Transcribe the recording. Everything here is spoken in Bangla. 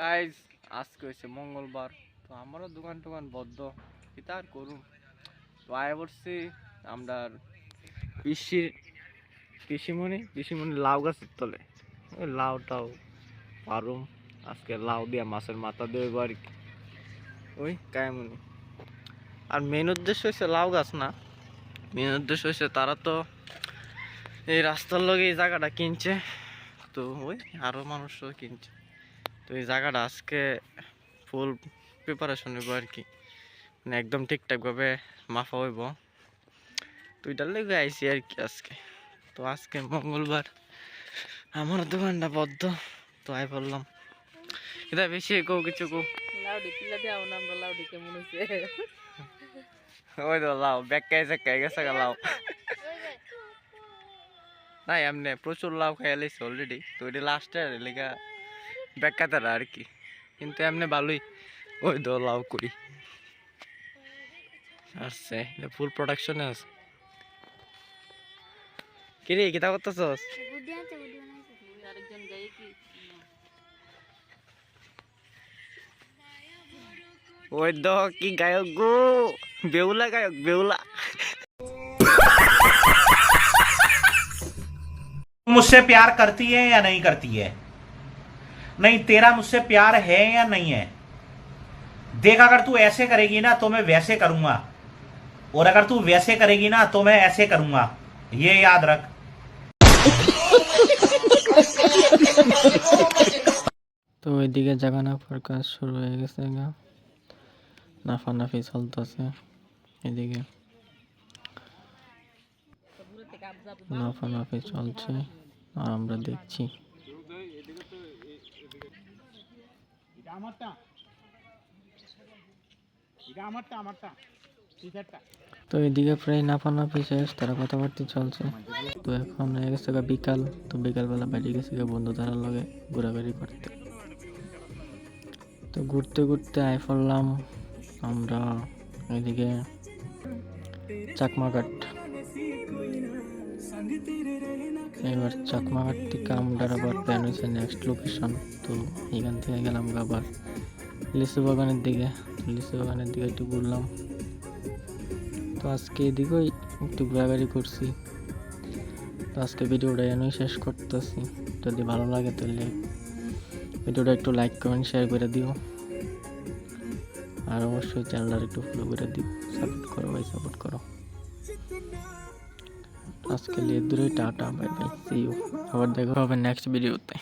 গাইজ আজকে হচ্ছে মঙ্গলবার, তো আমারও দোকান টোকান বদ্ধ, কি তার করুন। তো আয় পড়ছি আমরা পিসিমণি লাউ গাছের তলে। ওই লাউটাও পারুম আজকে, লাউ দিয়া মাছের মাথা দিয়ে আর কি, ওই কায়মনি। আর মেন উদ্দেশ্য হচ্ছে লাউ গাছ না, মেন উদ্দেশ্য হচ্ছে তারা তো এই রাস্তার লগে এই জায়গাটা কিনছে, তো ওই আরো মানুষও কিনছে। তো এই জায়গাটা আজকে ফুল প্রিপারেশন হইব আর কি, মানে একদম ঠিকঠাকভাবে মাফা হইব। তো এটার লেগে আইসি আর কি আজকে। তো আজকে মঙ্গলবার, আমার দোকানটা বদ্ধ, তো আই বললাম এটা বেশি কো কিছু কো ওই তো লাও ব্যাগ গেছে লাও না, এমনি প্রচুর লাউ খাই লাইছে অলরেডি। তো ওইটা লাস্টের লেগা ব্যাখ্যাতারা আর কি, কিন্তু এমনি ভালোই। ওই তো লাউ করি আসছে, ফুল প্রোডাকশনে আছে। কিরে কিতা করতেছস? ওই তো কি গায়ক গো, বেউলা গায়ক, বেউলা। मुझसे प्यार करती है या नहीं करती है? नहीं, तेरा मुझसे प्यार है या नहीं है? देख, अगर तू ऐसे करेगी ना तो मैं वैसे करूंगा, और अगर तू वैसे करेगी ना तो मैं ऐसे करूंगा, ये याद रख। তো ওইদিকে জায়গা নাফার কাজ শুরু হয়ে গেছে, নাফানাফি চলতেছে এদিকে, নাফানাফি চলছে আর আমরা দেখছি। তো এদিকে প্রায় নাফানাফি শেষ, তারা কথাবার্তা চলছে। তো এখন হয়ে গেছে বিকাল, তো বিকালবেলা বাইরে গেছে বন্ধু তারার লগে ঘোরাঘুরি করতে। তো ঘুরতে ঘুরতে আই পড়লাম আমরা এদিকে চাকমাঘাট। এবার চাকমাঘাট থেকে আমরা আবার প্ল্যান হয়েছে নেক্সট লোকেশন। তো এখান থেকে গেলাম আবার লিচু বাগানের দিকে। লিচু বাগানের দিকে একটু ঘুরলাম। তো আজকে এদিকেই একটু ঘোরাঘুরি করছি। তো আজকে ভিডিওটা এনই শেষ করতেছি। যদি ভালো লাগে তাহলে ভিডিওটা একটু লাইক কমেন্ট শেয়ার করে দিও, আর অবশ্যই চ্যানেলটা একটু ফলো করে দিও। সাপোর্ট করো ভাই, সাপোর্ট করো। আজকে লিয়ে দূরে tata, bye bye, see you. আবার দেখা হবে নেক্সট ভিডিওতে।